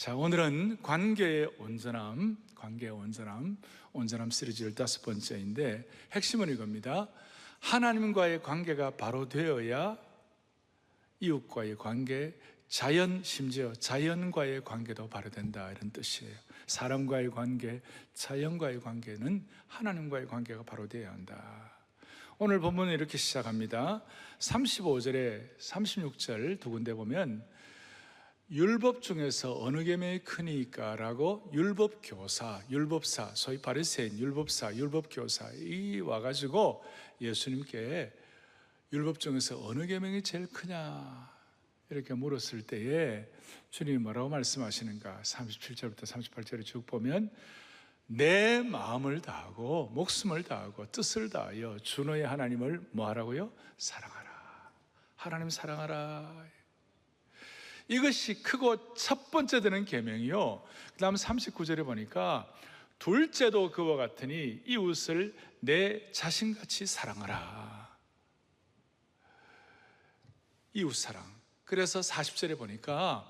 자, 오늘은 관계의 온전함 시리즈 15번째인데 핵심은 이겁니다. 하나님과의 관계가 바로 되어야 이웃과의 관계, 심지어 자연과의 관계도 바로 된다, 이런 뜻이에요. 사람과의 관계, 자연과의 관계는 하나님과의 관계가 바로 되어야 한다. 오늘 본문은 이렇게 시작합니다. 35절에 36절 두 군데 보면 율법 중에서 어느 계명이 크니까 라고 율법사, 소위 바리새인 율법교사 이 와가지고 예수님께 율법 중에서 어느 계명이 제일 크냐 이렇게 물었을 때에 주님이 뭐라고 말씀하시는가? 37절부터 38절에 쭉 보면 내 마음을 다하고 목숨을 다하고 뜻을 다하여 주 너의 하나님을 뭐 하라고요? 사랑하라. 하나님 사랑하라. 이것이 크고 첫 번째 되는 계명이요. 그 다음 39절에 보니까 둘째도 그와 같으니 이웃을 내 자신같이 사랑하라. 이웃사랑. 그래서 40절에 보니까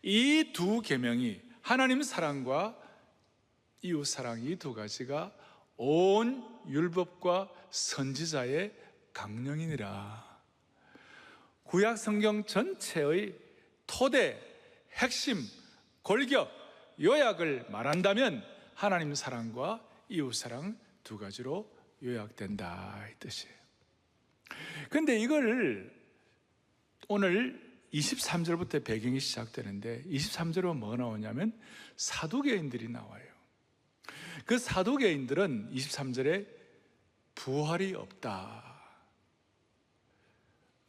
이 두 계명이, 하나님 사랑과 이웃사랑, 이 두 가지가 온 율법과 선지자의 강령이니라. 구약 성경 전체의 토대, 핵심, 골격, 요약을 말한다면 하나님 사랑과 이웃 사랑 두 가지로 요약된다, 이 뜻이에요. 그런데 이걸 오늘 23절부터 배경이 시작되는데 23절은 뭐 나오냐면 사두개인들이 나와요. 그 사두개인들은 23절에 부활이 없다.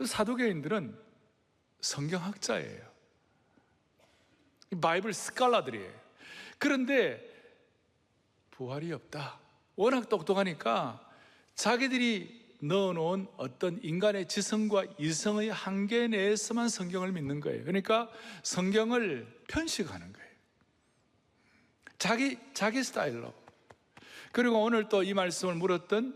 사두개인들은 성경학자예요. 바이블 스칼라들이에요. 그런데 부활이 없다. 워낙 똑똑하니까 자기들이 넣어놓은 어떤 인간의 지성과 이성의 한계 내에서만 성경을 믿는 거예요. 그러니까 성경을 편식하는 거예요. 자기 스타일로. 그리고 오늘 또 이 말씀을 물었던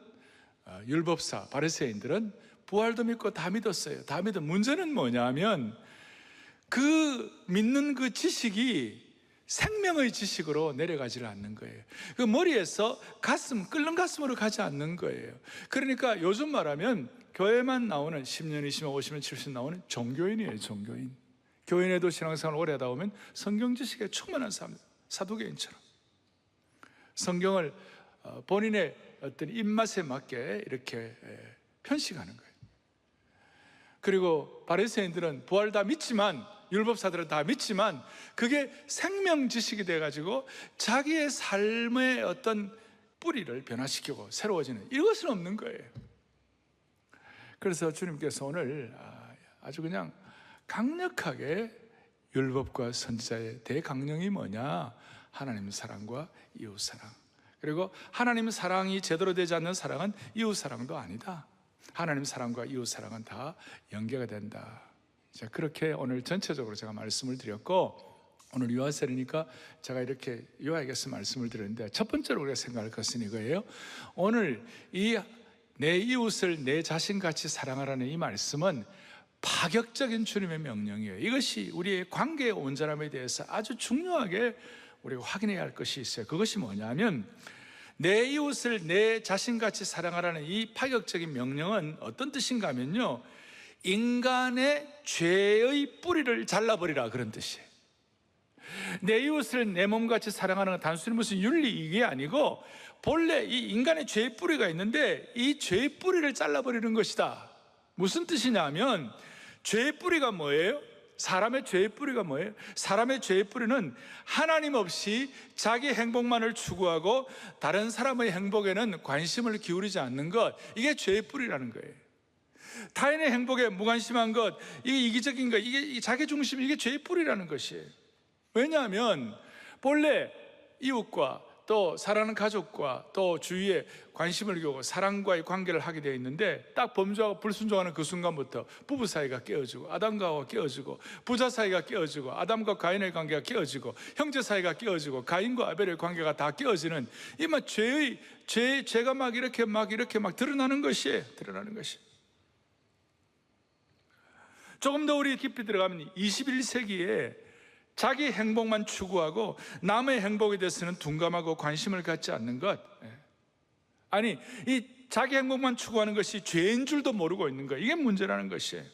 율법사, 바리새인들은 부활도 믿고 다 믿었어요. 다 믿은 문제는 뭐냐면 그 믿는 그 지식이 생명의 지식으로 내려가지를 않는 거예요. 그 머리에서 끓는 가슴으로 가지 않는 거예요. 그러니까 요즘 말하면 교회만 나오는 10년, 20년, 50년, 70년 나오는 종교인이에요. 종교인. 교인에도 신앙생활 오래 하다 보면 성경 지식에 충만한 사람, 사두개인처럼 성경을 본인의 어떤 입맛에 맞게 이렇게 편식하는 거예요. 그리고 바리새인들은 부활 다 믿지만, 율법사들은 다 믿지만 그게 생명 지식이 돼가지고 자기의 삶의 어떤 뿌리를 변화시키고 새로워지는 이것은 없는 거예요. 그래서 주님께서 오늘 아주 그냥 강력하게 율법과 선지자의 대강령이 뭐냐? 하나님 사랑과 이웃 사랑. 그리고 하나님 사랑이 제대로 되지 않는 사랑은 이웃 사랑도 아니다. 하나님 사랑과 이웃 사랑은 다 연계가 된다. 자, 그렇게 오늘 전체적으로 제가 말씀을 드렸고, 오늘 유아세례니까 제가 이렇게 요약해서 말씀을 드렸는데, 첫 번째로 우리가 생각할 것은 이거예요. 오늘 이 내 이웃을 내 자신같이 사랑하라는 이 말씀은 파격적인 주님의 명령이에요. 이것이 우리의 관계의 온전함에 대해서 아주 중요하게 우리가 확인해야 할 것이 있어요. 그것이 뭐냐면 내 이웃을 내 자신같이 사랑하라는 이 파격적인 명령은 어떤 뜻인가 하면요, 인간의 죄의 뿌리를 잘라버리라, 그런 뜻이에요. 내 이웃을 내 몸같이 사랑하는 건 단순히 무슨 윤리 이게 아니고 본래 이 인간의 죄의 뿌리가 있는데 이 죄의 뿌리를 잘라버리는 것이다. 무슨 뜻이냐면 죄의 뿌리가 뭐예요? 사람의 죄의 뿌리가 뭐예요? 사람의 죄의 뿌리는 하나님 없이 자기 행복만을 추구하고 다른 사람의 행복에는 관심을 기울이지 않는 것, 이게 죄의 뿌리라는 거예요. 타인의 행복에 무관심한 것, 이게 이기적인 것, 이게 자기 중심, 이게 죄의 뿌리라는 것이에요. 왜냐하면 본래 이웃과 또 사랑하는 가족과 또 주위에 관심을 기울이고 사랑과의 관계를 하게 되어 있는데, 딱 범죄하고 불순종하는 그 순간부터 부부 사이가 깨어지고 아담과 하와가 깨어지고 부자 사이가 깨어지고 아담과 가인의 관계가 깨어지고 형제 사이가 깨어지고 가인과 아벨의 관계가 다 깨어지는 이 막 죄가 막 이렇게 드러나는 것이에요. 드러나는 것이. 조금 더 우리 깊이 들어가면 21세기에 자기 행복만 추구하고 남의 행복에 대해서는 둔감하고 관심을 갖지 않는 것. 아니, 이 자기 행복만 추구하는 것이 죄인 줄도 모르고 있는 것, 이게 문제라는 것이에요.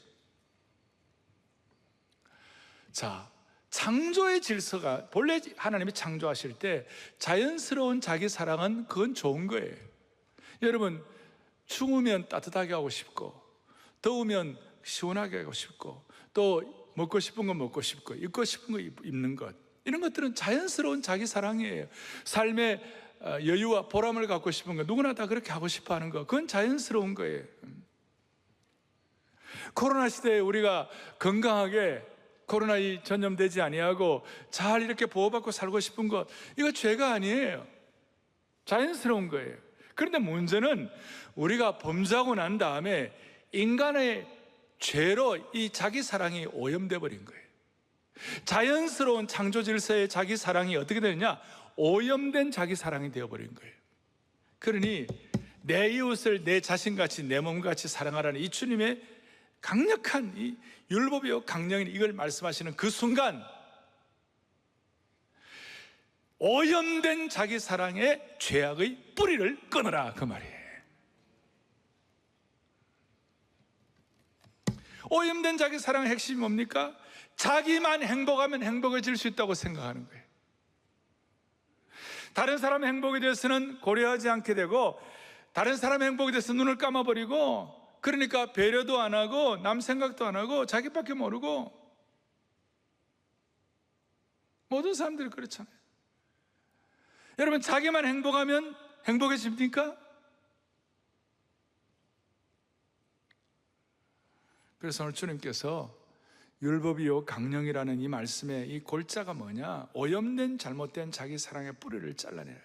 자, 창조의 질서가, 본래 하나님이 창조하실 때 자연스러운 자기 사랑은 그건 좋은 거예요. 여러분, 추우면 따뜻하게 하고 싶고, 더우면 시원하게 하고 싶고, 또 먹고 싶은 거 먹고 싶고, 입고 싶은 거 입는 것, 이런 것들은 자연스러운 자기 사랑이에요. 삶의 여유와 보람을 갖고 싶은 거, 누구나 다 그렇게 하고 싶어 하는 거, 그건 자연스러운 거예요. 코로나 시대에 우리가 건강하게 코로나에 전염되지 아니하고 잘 이렇게 보호받고 살고 싶은 것, 이거 죄가 아니에요. 자연스러운 거예요. 그런데 문제는 우리가 범죄하고 난 다음에 인간의 죄로 이 자기 사랑이 오염돼 버린 거예요. 자연스러운 창조 질서의 자기 사랑이 어떻게 되느냐? 오염된 자기 사랑이 되어버린 거예요. 그러니 내 이웃을 내 자신같이 내 몸같이 사랑하라는 이 주님의 강력한 이 율법이요 강령인 이걸 말씀하시는 그 순간, 오염된 자기 사랑의 죄악의 뿌리를 끊어라, 그 말이에요. 오염된 자기 사랑의 핵심이 뭡니까? 자기만 행복하면 행복해질 수 있다고 생각하는 거예요. 다른 사람의 행복에 대해서는 고려하지 않게 되고, 다른 사람의 행복에 대해서 눈을 감아버리고, 그러니까 배려도 안 하고 남 생각도 안 하고 자기밖에 모르고, 모든 사람들이 그렇잖아요. 여러분, 자기만 행복하면 행복해집니까? 그래서 오늘 주님께서 율법이요 강령이라는 이 말씀의 이 골자가 뭐냐? 오염된 잘못된 자기 사랑의 뿌리를 잘라내라.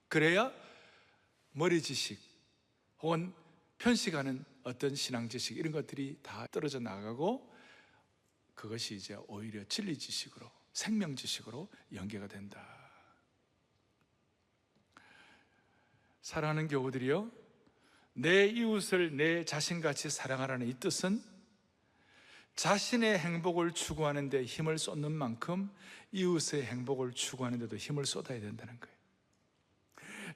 그래야 머리 지식 혹은 편식하는 어떤 신앙 지식, 이런 것들이 다 떨어져 나가고, 그것이 이제 오히려 진리 지식으로, 생명 지식으로 연계가 된다. 사랑하는 교우들이요, 내 이웃을 내 자신같이 사랑하라는 이 뜻은 자신의 행복을 추구하는 데 힘을 쏟는 만큼 이웃의 행복을 추구하는 데도 힘을 쏟아야 된다는 거예요.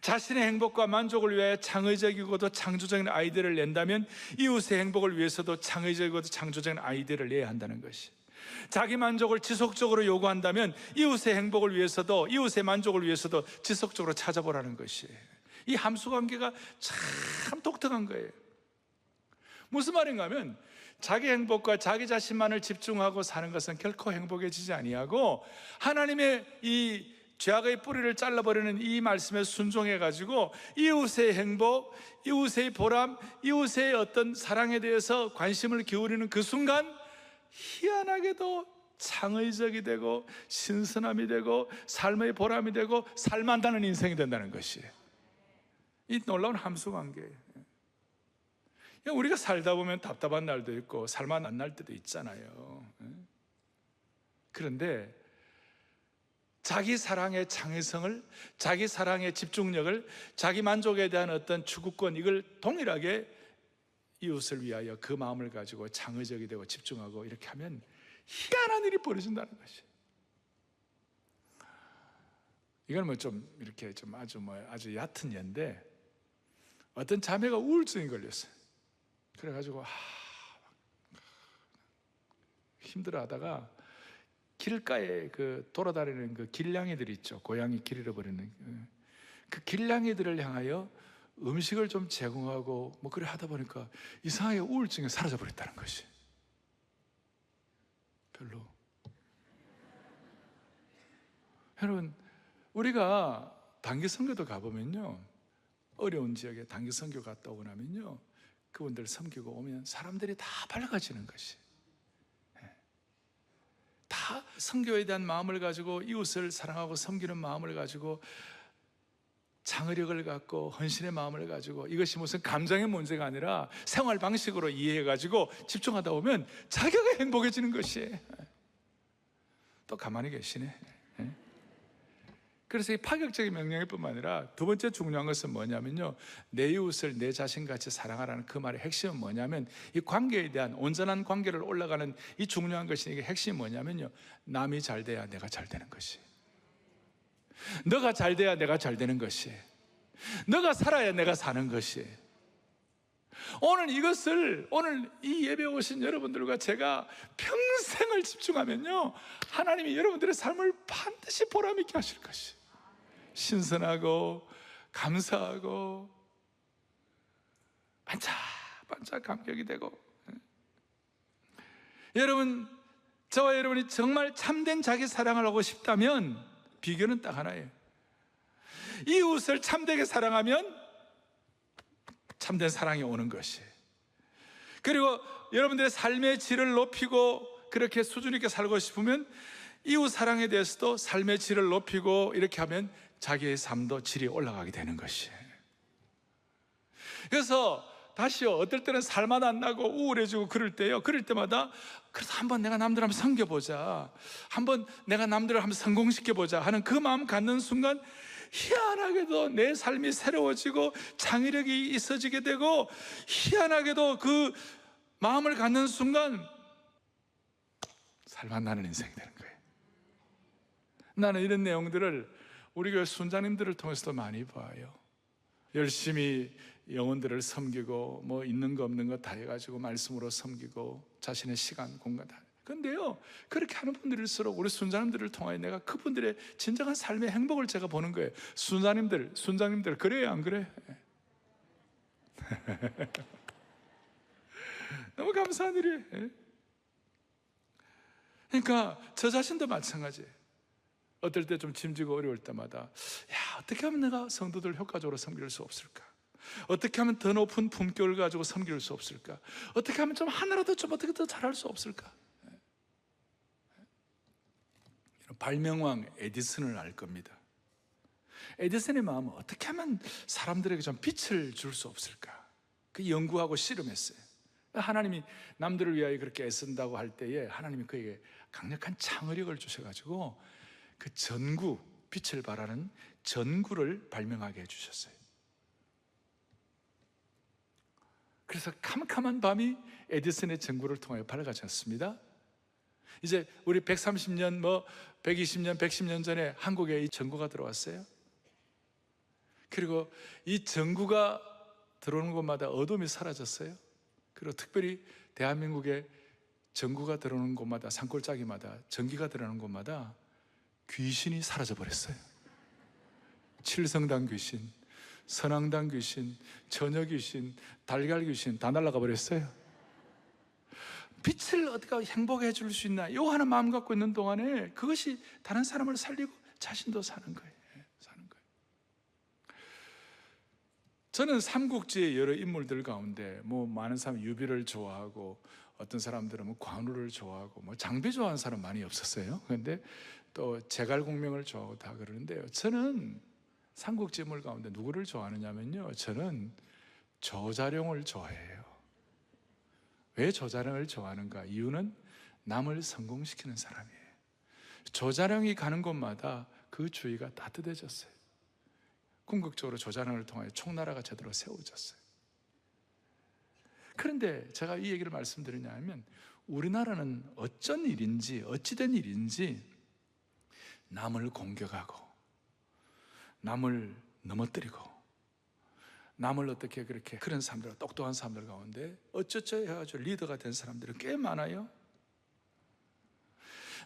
자신의 행복과 만족을 위해 창의적이고도 창조적인 아이디어를 낸다면 이웃의 행복을 위해서도 창의적이고도 창조적인 아이디어를 내야 한다는 것이, 자기 만족을 지속적으로 요구한다면 이웃의 행복을 위해서도, 이웃의 만족을 위해서도 지속적으로 찾아보라는 것이, 이 함수관계가 참 독특한 거예요. 무슨 말인가 하면, 자기 행복과 자기 자신만을 집중하고 사는 것은 결코 행복해지지 아니하고, 하나님의 이 죄악의 뿌리를 잘라버리는 이 말씀에 순종해가지고 이웃의 행복, 이웃의 보람, 이웃의 어떤 사랑에 대해서 관심을 기울이는 그 순간, 희한하게도 창의적이 되고 신선함이 되고 삶의 보람이 되고 살만다는 인생이 된다는 것이, 이 놀라운 함수관계예요. 우리가 살다 보면 답답한 날도 있고 살만 안 날 때도 있잖아요. 그런데 자기 사랑의 창의성을, 자기 사랑의 집중력을, 자기 만족에 대한 어떤 추구권, 이걸 동일하게 이웃을 위하여 그 마음을 가지고 창의적이 되고 집중하고 이렇게 하면 희한한 일이 벌어진다는 것이. 이건 뭐 좀 이렇게 좀 아주 얕은 예인데, 어떤 자매가 우울증이 걸렸어요. 그래가지고 힘들어하다가 길가에 그 돌아다니는 그 길냥이들 있죠. 고양이 길 잃어버리는 그 길냥이들을 향하여 음식을 좀 제공하고 뭐 그래 하다 보니까 이상하게 우울증이 사라져 버렸다는 것이. 별로. 여러분, 우리가 단기 선교도 가보면요, 어려운 지역에 단기 선교 갔다 오고 나면요, 그분들 섬기고 오면 사람들이 다 밝아지는 것이, 다 선교에 대한 마음을 가지고 이웃을 사랑하고 섬기는 마음을 가지고 창의력을 갖고 헌신의 마음을 가지고, 이것이 무슨 감정의 문제가 아니라 생활 방식으로 이해해 가지고 집중하다 보면 자기가 행복해지는 것이. 또 가만히 계시네. 그래서 이 파격적인 명령일 뿐만 아니라 두 번째 중요한 것은 뭐냐면요, 내 이웃을 내 자신같이 사랑하라는 그 말의 핵심은 뭐냐면, 이 관계에 대한 온전한 관계를 올라가는 이 중요한 것이, 이게 핵심이 뭐냐면요, 남이 잘 돼야 내가 잘 되는 것이, 너가 잘 돼야 내가 잘 되는 것이, 너가 살아야 내가 사는 것이. 오늘 이 예배에 오신 여러분들과 제가 평생을 집중하면요, 하나님이 여러분들의 삶을 반드시 보람있게 하실 것이, 신선하고 감사하고 반짝반짝 감격이 되고. 여러분, 저와 여러분이 정말 참된 자기 사랑을 하고 싶다면 비결은 딱 하나예요. 이웃을 참되게 사랑하면 참된 사랑이 오는 것이. 그리고 여러분들의 삶의 질을 높이고 그렇게 수준 있게 살고 싶으면 이웃 사랑에 대해서도 삶의 질을 높이고 이렇게 하면 자기의 삶도 질이 올라가게 되는 것이. 그래서 다시요, 어떨 때는 살맛 안 나고 우울해지고 그럴 때요, 그럴 때마다 그래서 한번 내가 남들을 한번 섬겨보자, 한번 내가 남들을 한번 성공시켜보자 하는 그 마음 갖는 순간 희한하게도 내 삶이 새로워지고 창의력이 있어지게 되고, 희한하게도 그 마음을 갖는 순간 살맛 나는 인생이 되는 거예요. 나는 이런 내용들을 우리 교회 순자님들을 통해서도 많이 봐요. 열심히 영혼들을 섬기고 뭐 있는 거 없는 거 다 해가지고 말씀으로 섬기고 자신의 시간, 공간 다. 그런데요, 그렇게 하는 분들일수록 우리 순자님들을 통하여 내가 그분들의 진정한 삶의 행복을 제가 보는 거예요. 순자님들 그래요, 안 그래? 너무 감사한 일이에요. 그러니까 저 자신도 마찬가지예요. 어떨 때 좀 짐지고 어려울 때마다, 어떻게 하면 내가 성도들 효과적으로 섬길 수 없을까? 어떻게 하면 더 높은 품격을 가지고 섬길 수 없을까? 어떻게 하면 좀 하나라도 좀 어떻게 더 잘할 수 없을까? 발명왕 에디슨을 알 겁니다. 에디슨의 마음은 어떻게 하면 사람들에게 좀 빛을 줄 수 없을까? 그 연구하고 씨름했어요. 하나님이 남들을 위하여 그렇게 애쓴다고 할 때에 하나님이 그에게 강력한 창의력을 주셔가지고 그 전구, 빛을 발하는 전구를 발명하게 해주셨어요. 그래서 캄캄한 밤이 에디슨의 전구를 통하여 밝아졌습니다. 이제 우리 130년, 120년, 110년 전에 한국에 이 전구가 들어왔어요. 그리고 이 전구가 들어오는 곳마다 어둠이 사라졌어요. 그리고 특별히 대한민국에 전구가 들어오는 곳마다, 산골짜기마다, 전기가 들어오는 곳마다 귀신이 사라져 버렸어요. 칠성당 귀신, 선앙당 귀신, 처녀 귀신, 달걀 귀신 다 날아가 버렸어요. 빛을 어떻게 행복해 줄 수 있나, 요 하는 마음 갖고 있는 동안에 그것이 다른 사람을 살리고 자신도 사는 거예요. 저는 삼국지의 여러 인물들 가운데 많은 사람이 유비를 좋아하고, 어떤 사람들은 관우를 좋아하고, 장비 좋아하는 사람 많이 없었어요. 그런데 또 제갈공명을 좋아하고 다 그러는데요, 저는 삼국지 인물 가운데 누구를 좋아하느냐면요, 저는 조자룡을 좋아해요. 왜 조자룡을 좋아하는가? 이유는 남을 성공시키는 사람이에요. 조자룡이 가는 곳마다 그 주위가 따뜻해졌어요. 궁극적으로 조자룡을 통하여 총나라가 제대로 세워졌어요. 그런데 제가 이 얘기를 말씀드리냐면, 우리나라는 어쩐 일인지, 어찌된 일인지 남을 공격하고, 남을 넘어뜨리고, 남을 어떻게 그렇게, 그런 사람들, 똑똑한 사람들 가운데 어쩌죠 해가지고 리더가 된 사람들은 꽤 많아요.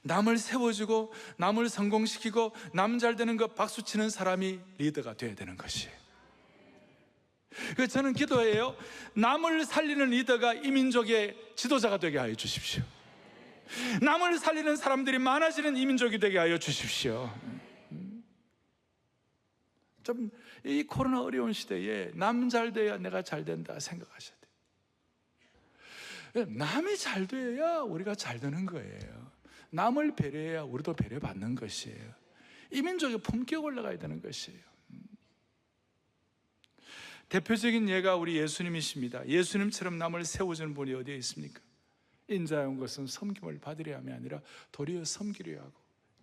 남을 세워주고 남을 성공시키고 남 잘 되는 거 박수치는 사람이 리더가 돼야 되는 것이에요. 그래서 저는 기도해요. 남을 살리는 리더가 이 민족의 지도자가 되게 하여 주십시오. 남을 살리는 사람들이 많아지는 이 민족이 되게 하여 주십시오. 좀 이 코로나 어려운 시대에 남 잘 돼야 내가 잘 된다 생각하셔야 돼요. 남이 잘 돼야 우리가 잘 되는 거예요. 남을 배려해야 우리도 배려받는 것이에요. 이 민족의 품격 올라가야 되는 것이에요. 대표적인 예가 우리 예수님이십니다. 예수님처럼 남을 세워주는 분이 어디에 있습니까? 인자에 온 것은 섬김을 받으려 함이 아니라 도리어 섬기려 하고,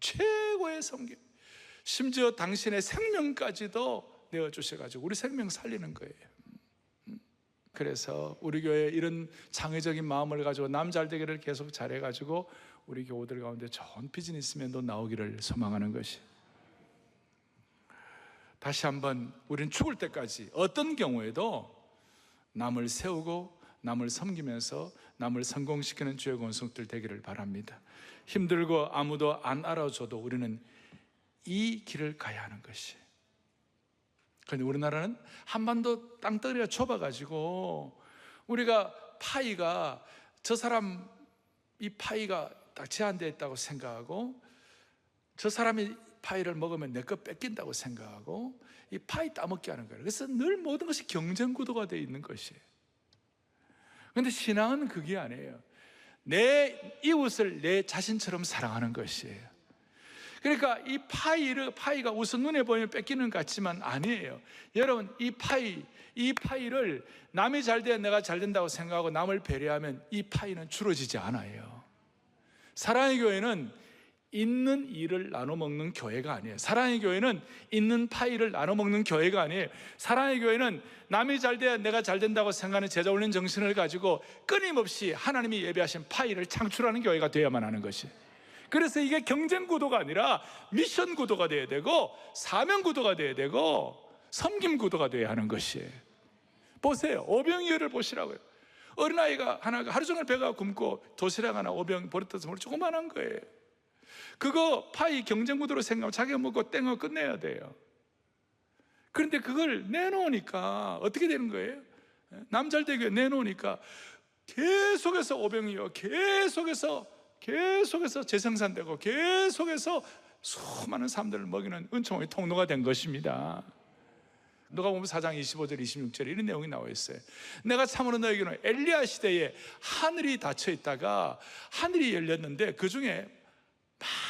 최고의 섬김, 심지어 당신의 생명까지도 내어주셔가지고 우리 생명 살리는 거예요. 그래서 우리 교회에 이런 창의적인 마음을 가지고 남 잘되기를 계속 잘해가지고 우리 교우들 가운데 좋은 비즈니스맨도 나오기를 소망하는 것이, 다시 한번 우리는 죽을 때까지 어떤 경우에도 남을 세우고 남을 섬기면서 남을 성공시키는 주의 권속들 되기를 바랍니다. 힘들고 아무도 안 알아줘도 우리는 이 길을 가야 하는 것이. 그런데 우리나라는 한반도 땅덩어리가 좁아가지고 우리가 파이가, 저 사람 이 파이가 딱 제한되어 있다고 생각하고, 저 사람이 파이를 먹으면 내 거 뺏긴다고 생각하고 이 파이 따먹게 하는 거예요. 그래서 늘 모든 것이 경쟁 구도가 되어 있는 것이에요. 그런데 신앙은 그게 아니에요. 내 이웃을 내 자신처럼 사랑하는 것이에요. 그러니까 이 파이가 우선 눈에 보이면 뺏기는 것 같지만 아니에요. 여러분, 이 파이를 남이 잘 돼야 내가 잘 된다고 생각하고 남을 배려하면 이 파이는 줄어지지 않아요. 사랑의 교회는 있는 일을 나눠 먹는 교회가 아니에요. 사랑의 교회는 있는 파이를 나눠 먹는 교회가 아니에요. 사랑의 교회는 남이 잘 돼야 내가 잘 된다고 생각하는 제자 훈련 정신을 가지고 끊임없이 하나님이 예배하신 파이를 창출하는 교회가 되어야만 하는 것이. 그래서 이게 경쟁 구도가 아니라 미션 구도가 되어야 되고 사명 구도가 되어야 되고 섬김 구도가 되어야 하는 것이에요. 보세요, 오병이어를 보시라고요. 어린아이가 하나가 하루 종일 배가 굶고 도시락 하나 오병 버릇떠서 먹을 조그만한 거예요. 그거 파이 경쟁 구도로 생각하면 자기가 먹고 땡어 끝내야 돼요. 그런데 그걸 내놓으니까 어떻게 되는 거예요? 남잘되게 내놓으니까 계속해서 오병이어, 계속해서 재생산되고 계속해서 수많은 사람들을 먹이는 은총의 통로가 된 것입니다. 누가복음 4장 25절 26절에 이런 내용이 나와 있어요. 내가 참으로 너에게는 엘리야 시대에 하늘이 닫혀 있다가 하늘이 열렸는데 그 중에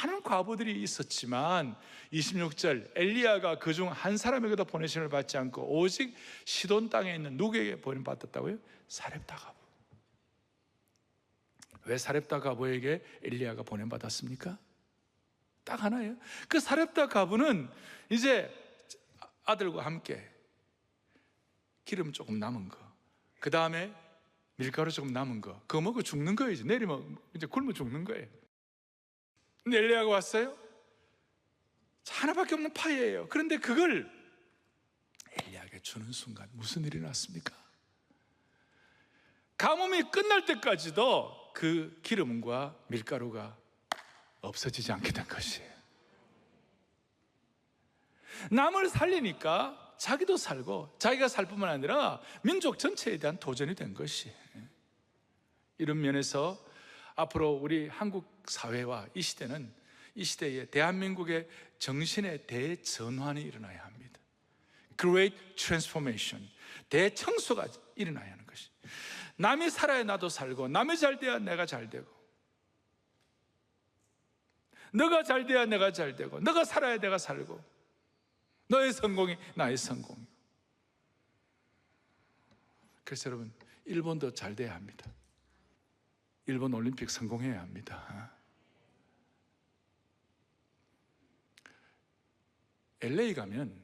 많은 과부들이 있었지만 26절, 엘리야가 그중 한 사람에게도 보내심을 받지 않고 오직 시돈 땅에 있는 누구에게 보내받았다고요? 사렙다 과부. 왜 사렙다 과부에게 엘리야가 보내받았습니까? 딱 하나예요. 그 사렙다 과부는 이제 아들과 함께 기름 조금 남은 거, 그 다음에 밀가루 조금 남은 거, 그거 먹고 죽는 거예요. 이제 내리면 이제 굶어 죽는 거예요. 근데 엘리야가 왔어요. 하나밖에 없는 파이예요. 그런데 그걸 엘리야에게 주는 순간 무슨 일이 났습니까? 가뭄이 끝날 때까지도 그 기름과 밀가루가 없어지지 않게 된 것이에요. 남을 살리니까 자기도 살고 자기가 살 뿐만 아니라 민족 전체에 대한 도전이 된 것이에요. 이런 면에서 앞으로 우리 한국 사회와 이 시대에 대한민국의 정신의 대전환이 일어나야 합니다. Great Transformation, 대청소가 일어나야 하는 것이. 남이 살아야 나도 살고, 남이 잘 돼야 내가 잘 되고, 너가 잘 돼야 내가 잘 되고, 너가 살아야 내가 살고, 너의 성공이 나의 성공이고. 그래서 여러분, 일본도 잘 돼야 합니다. 일본 올림픽 성공해야 합니다. LA 가면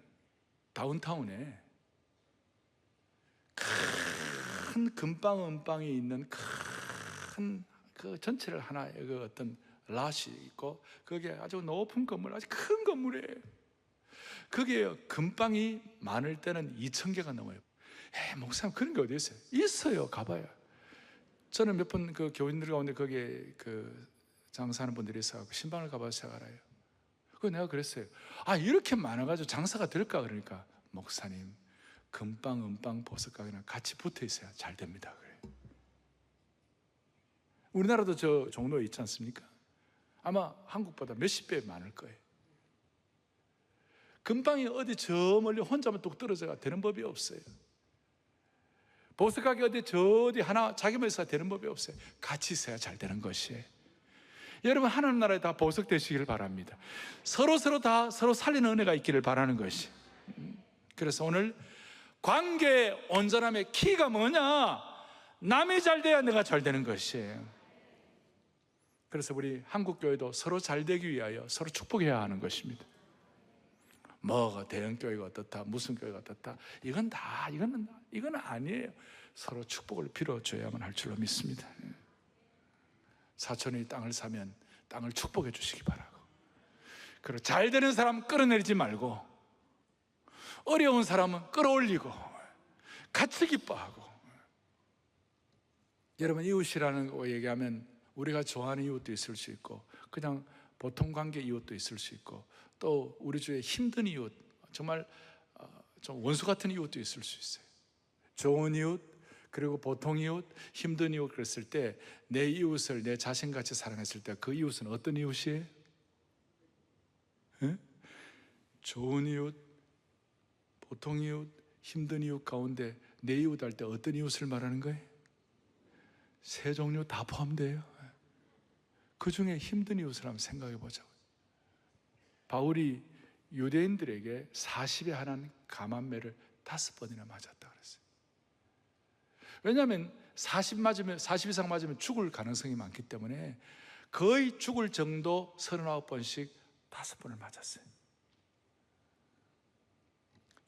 다운타운에 큰 금방 은방이 있는 큰 그 전체를 하나의 그 어떤 랏이 있고, 그게 아주 높은 건물, 아주 큰 건물이에요. 그게 금방이 많을 때는 2,000개가 넘어요. 목사님, 그런 게 어디 있어요? 있어요. 가봐요. 저는 몇 번 그 교인들 가운데 거기에 그 장사하는 분들이 있어서 신방을 가봐서 제가 알아요. 그거 내가 그랬어요. 이렇게 많아가지고 장사가 될까? 그러니까, 목사님, 금방, 은방, 보석가게랑 같이 붙어 있어야 잘 됩니다. 그래요. 우리나라도 저 종로에 있지 않습니까? 아마 한국보다 몇십 배 많을 거예요. 금방이 어디 저 멀리 혼자만 뚝 떨어져가 되는 법이 없어요. 보석가게 어디 하나 자기만 있어야 되는 법이 없어요. 같이 있어야 잘 되는 것이에요. 여러분, 하나님 나라에 다 보석 되시기를 바랍니다. 서로 살리는 은혜가 있기를 바라는 것이. 그래서 오늘 관계의 온전함의 키가 뭐냐? 남이 잘 돼야 내가 잘 되는 것이에요. 그래서 우리 한국교회도 서로 잘 되기 위하여 서로 축복해야 하는 것입니다. 뭐가 대형교회가 어떻다, 무슨 교회가 어떻다, 이거는 아니에요. 서로 축복을 빌어줘야만 할 줄로 믿습니다. 사촌이 땅을 사면 땅을 축복해 주시기 바라고, 그리고 잘 되는 사람 끌어내리지 말고 어려운 사람은 끌어올리고 같이 기뻐하고. 여러분, 이웃이라는 거 얘기하면 우리가 좋아하는 이웃도 있을 수 있고 그냥 보통 관계 이웃도 있을 수 있고, 또 우리 주위에 힘든 이웃, 정말 좀 원수 같은 이웃도 있을 수 있어요. 좋은 이웃, 그리고 보통 이웃, 힘든 이웃, 그랬을 때 내 이웃을 내 자신같이 사랑했을 때 그 이웃은 어떤 이웃이에요? 에? 좋은 이웃, 보통 이웃, 힘든 이웃 가운데 내 이웃 할 때 어떤 이웃을 말하는 거예요? 세 종류 다 포함돼요. 그 중에 힘든 이웃을 한번 생각해 보자고요. 바울이 유대인들에게 40에 한한 감한매를 5번이나 맞았다 그랬어요. 왜냐하면 40 이상 맞으면 죽을 가능성이 많기 때문에 거의 죽을 정도 39번씩 5번을 맞았어요.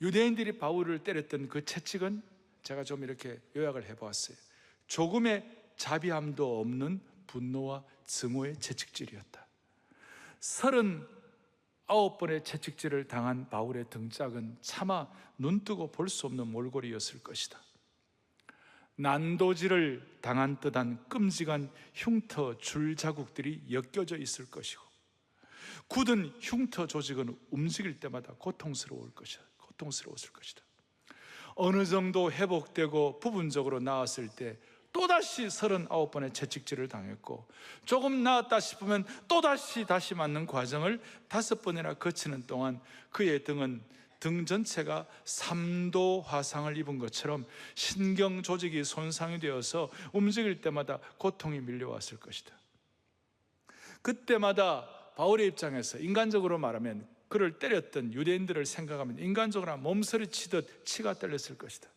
유대인들이 바울을 때렸던 그 채찍은 제가 좀 이렇게 요약을 해보았어요. 조금의 자비함도 없는 분노와 증오의 채찍질이었다. 39번의 채찍질을 당한 바울의 등짝은 차마 눈뜨고 볼 수 없는 몰골이었을 것이다. 난도질을 당한 듯한 끔찍한 흉터 줄 자국들이 엮여져 있을 것이고, 굳은 흉터 조직은 움직일 때마다 고통스러웠을 것이다. 어느 정도 회복되고 부분적으로 나았을 때 또다시 39번의 채찍질을 당했고, 조금 나았다 싶으면 또다시 맞는 과정을 5번이나 거치는 동안 그의 등은 등 전체가 3도 화상을 입은 것처럼 신경 조직이 손상이 되어서 움직일 때마다 고통이 밀려왔을 것이다. 그때마다 바울의 입장에서 인간적으로 말하면 그를 때렸던 유대인들을 생각하면 인간적으로 몸서리치듯 치가 떨렸을 것이다.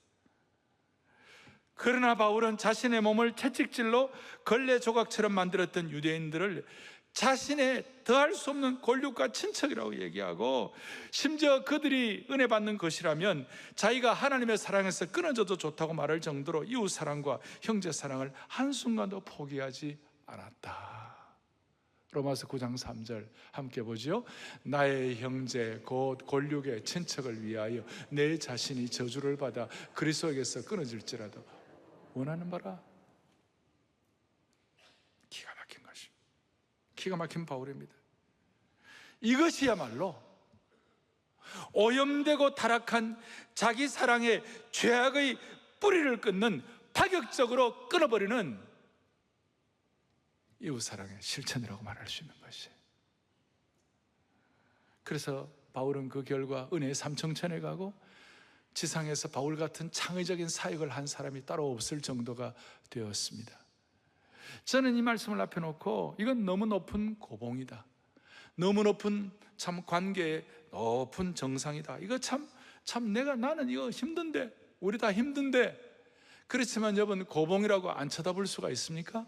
그러나 바울은 자신의 몸을 채찍질로 걸레 조각처럼 만들었던 유대인들을 자신의 더할 수 없는 권력과 친척이라고 얘기하고, 심지어 그들이 은혜 받는 것이라면 자기가 하나님의 사랑에서 끊어져도 좋다고 말할 정도로 이웃 사랑과 형제 사랑을 한순간도 포기하지 않았다. 로마서 9장 3절 함께 보죠. 나의 형제 곧 권력의 친척을 위하여 내 자신이 저주를 받아 그리스도에게서 끊어질지라도 원하는 바라. 기가 막힌 것입니다. 기가 막힌 바울입니다. 이것이야말로 오염되고 타락한 자기 사랑의 죄악의 뿌리를 끊는, 파격적으로 끊어버리는 이웃사랑의 실천이라고 말할 수 있는 것이에요. 그래서 바울은 그 결과 은혜의 삼청천에 가고 지상에서 바울 같은 창의적인 사역을 한 사람이 따로 없을 정도가 되었습니다. 저는 이 말씀을 앞에 놓고 이건 너무 높은 고봉이다, 너무 높은 참 관계의 높은 정상이다, 이거 나는 이거 힘든데, 우리 다 힘든데, 그렇지만 여러분, 고봉이라고 안 쳐다볼 수가 있습니까?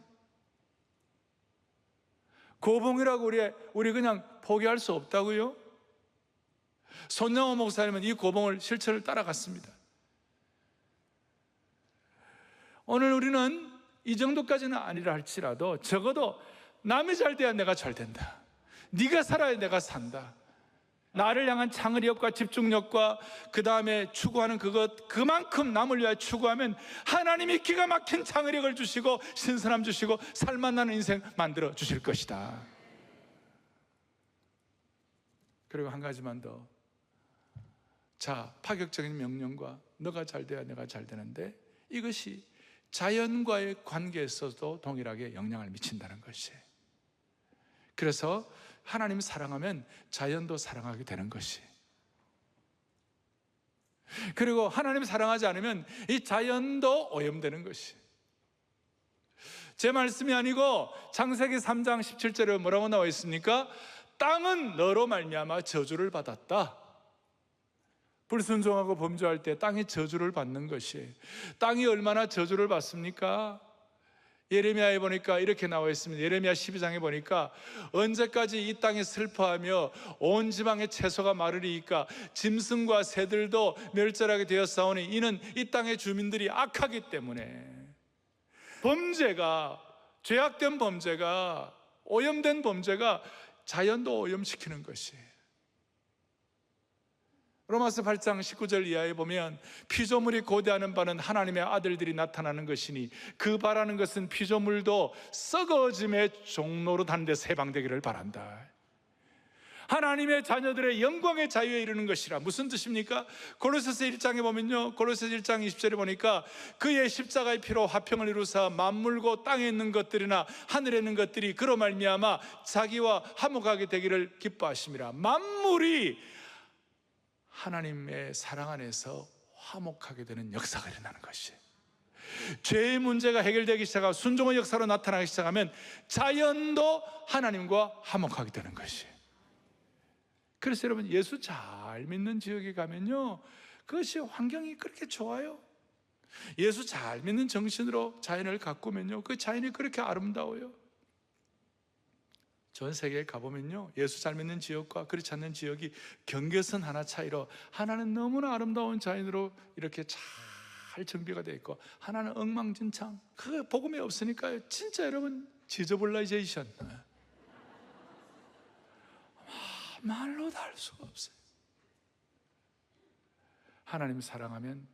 고봉이라고 우리 그냥 포기할 수 없다고요? 손영호 목사님은 이 고봉을 실천을 따라갔습니다. 오늘 우리는 이 정도까지는 아니라 할지라도 적어도 남이 잘 돼야 내가 잘 된다, 네가 살아야 내가 산다, 나를 향한 창의력과 집중력과 그 다음에 추구하는 그만큼 남을 위하여 추구하면 하나님이 기가 막힌 창의력을 주시고 신선함 주시고 살맛나는 인생 만들어 주실 것이다. 그리고 한 가지만 더. 자, 파격적인 명령과 너가 잘 돼야 내가 잘 되는데, 이것이 자연과의 관계에서도 동일하게 영향을 미친다는 것이에요. 그래서 하나님 사랑하면 자연도 사랑하게 되는 것이, 그리고 하나님 사랑하지 않으면 이 자연도 오염되는 것이. 제 말씀이 아니고 창세기 3장 17절에 뭐라고 나와 있습니까? 땅은 너로 말미암아 저주를 받았다. 불순종하고 범죄할 때 땅이 저주를 받는 것이, 땅이 얼마나 저주를 받습니까? 예레미야에 보니까 이렇게 나와 있습니다. 예레미야 12장에 보니까 언제까지 이 땅에 슬퍼하며 온 지방의 채소가 마르리이까 짐승과 새들도 멸절하게 되었사오니 이는 이 땅의 주민들이 악하기 때문에. 범죄가, 죄악된 범죄가, 오염된 범죄가 자연도 오염시키는 것이에요. 로마서 8장 19절 이하에 보면 피조물이 고대하는 바는 하나님의 아들들이 나타나는 것이니 그 바라는 것은 피조물도 썩어짐의 종로로 다는 데서 해방되기를 바란다. 하나님의 자녀들의 영광의 자유에 이르는 것이라. 무슨 뜻입니까? 골로새서 1장에 보면요, 골로새서 1장 20절에 보니까 그의 십자가의 피로 화평을 이루사 만물고 땅에 있는 것들이나 하늘에 있는 것들이 그로 말미암아 자기와 화목하게 되기를 기뻐하심이라. 만물이 하나님의 사랑 안에서 화목하게 되는 역사가 일어나는 것이에요. 죄의 문제가 해결되기 시작하고 순종의 역사로 나타나기 시작하면 자연도 하나님과 화목하게 되는 것이에요. 그래서 여러분, 예수 잘 믿는 지역에 가면요, 그것이 환경이 그렇게 좋아요. 예수 잘 믿는 정신으로 자연을 가꾸면요, 그 자연이 그렇게 아름다워요. 전 세계에 가보면요, 예수 잘 믿는 지역과 그렇지 않는 지역이 경계선 하나 차이로 하나는 너무나 아름다운 자연으로 이렇게 잘 정비가 되어 있고 하나는 엉망진창. 그 복음이 없으니까요, 진짜 여러분, 지저블라이제이션, 말로 다 할 수가 없어요. 하나님 사랑하면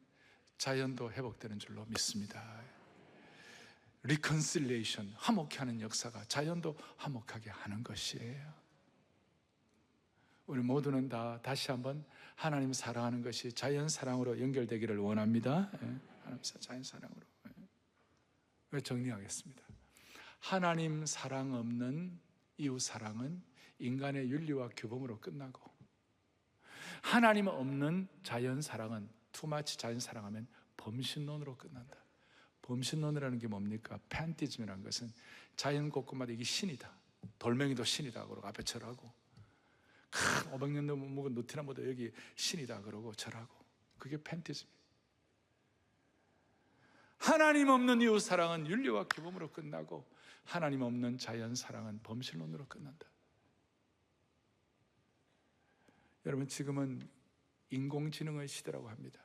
자연도 회복되는 줄로 믿습니다. 리컨실레이션, 화목케 하는 역사가 자연도 화목하게 하는 것이에요. 우리 모두는 다 다시 한번 하나님 사랑하는 것이 자연 사랑으로 연결되기를 원합니다. 하나님 자연 사랑으로. 정리하겠습니다. 하나님 사랑 없는 이웃 사랑은 인간의 윤리와 규범으로 끝나고, 하나님 없는 자연 사랑은, 투마치 자연 사랑하면 범신론으로 끝난다. 범신론이라는 게 뭡니까? 팬티즘이라는 것은 자연 곳곳마다 이게 신이다, 돌멩이도 신이다 그러고 앞에 절하고, 큰 500년도 묵은 누티나무도 여기 신이다 그러고 절하고, 그게 팬티즘이에요. 하나님 없는 이웃 사랑은 윤리와 규범으로 끝나고, 하나님 없는 자연 사랑은 범신론으로 끝난다. 여러분, 지금은 인공지능의 시대라고 합니다.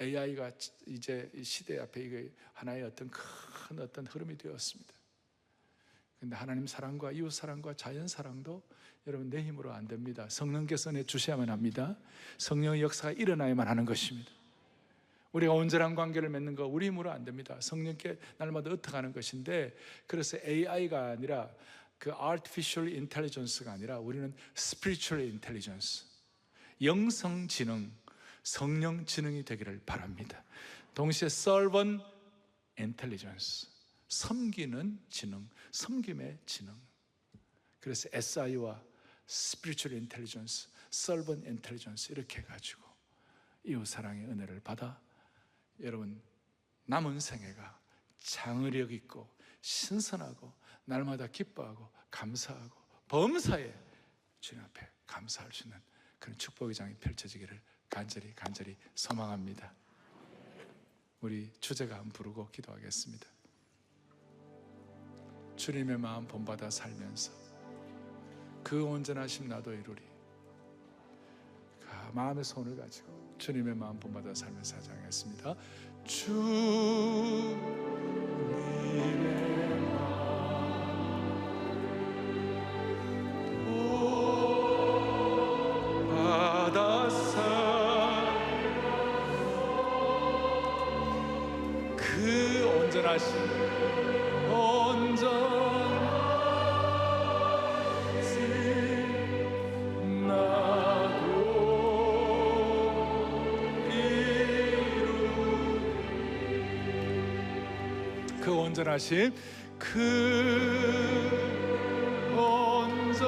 AI가 이제 시대 앞에 이게 하나의 어떤 큰 흐름이 되었습니다. 그런데 하나님 사랑과 이웃 사랑과 자연 사랑도 여러분 내 힘으로 안 됩니다. 성령께서 내주셔야만 합니다. 성령의 역사가 일어나야만 하는 것입니다. 우리가 온전한 관계를 맺는 거 우리 힘으로 안 됩니다. 성령께 날마다 흩어가는 것인데, 그래서 AI가 아니라 그 Artificial Intelligence가 아니라 우리는 Spiritual Intelligence, 영성지능, 성령 지능이 되기를 바랍니다. 동시에 Servant Intelligence, 섬기는 지능, 섬김의 지능. 그래서 SI와 Spiritual Intelligence, Servant Intelligence 이렇게 해가지고 이웃사랑의 은혜를 받아 여러분 남은 생애가 장의력 있고 신선하고 날마다 기뻐하고 감사하고 범사에 주님 앞에 감사할 수 있는 그런 축복의 장이 펼쳐지기를 간절히 소망합니다. 우리 주제가 한번 부르고 기도하겠습니다. 주님의 마음 본받아 살면서 그 온전하심 나도 이루리. 마음의 손을 가지고 주님의 마음 본받아 살면서 하겠습니다. 주님의 마음 본받아 그 온전하심 온전하심 그 온전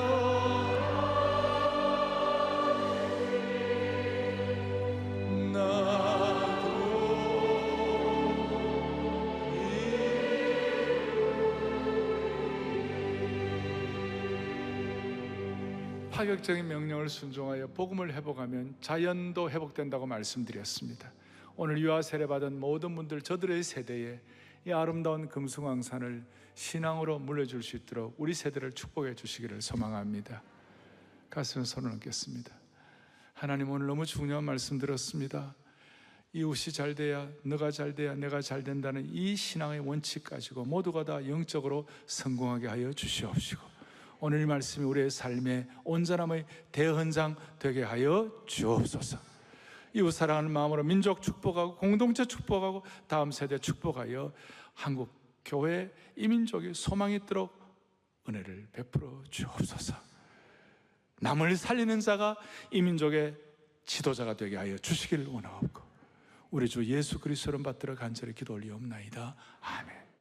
나도 파격적인 명령을 순종하여 복음을 회복하면 자연도 회복된다고 말씀드렸습니다. 오늘 유아 세례 받은 모든 분들, 저들의 세대에 이 아름다운 금수강산을 신앙으로 물려줄 수 있도록 우리 세대를 축복해 주시기를 소망합니다. 가슴에 손을 얹겠습니다. 하나님, 오늘 너무 중요한 말씀 들었습니다. 이웃이 잘 돼야, 너가 잘 돼야 내가 잘 된다는 이 신앙의 원칙 가지고 모두가 다 영적으로 성공하게 하여 주시옵시고, 오늘 이 말씀이 우리의 삶의 온전함의 대헌장 되게 하여 주옵소서. 이웃 사랑하는 마음으로 민족 축복하고 공동체 축복하고 다음 세대 축복하여 한국 교회 이민족이 소망이 있도록 은혜를 베풀어 주옵소서. 남을 살리는 자가 이민족의 지도자가 되게 하여 주시기를 원하옵고, 우리 주 예수 그리스도를 받들어 간절히 기도 올리옵나이다. 아멘.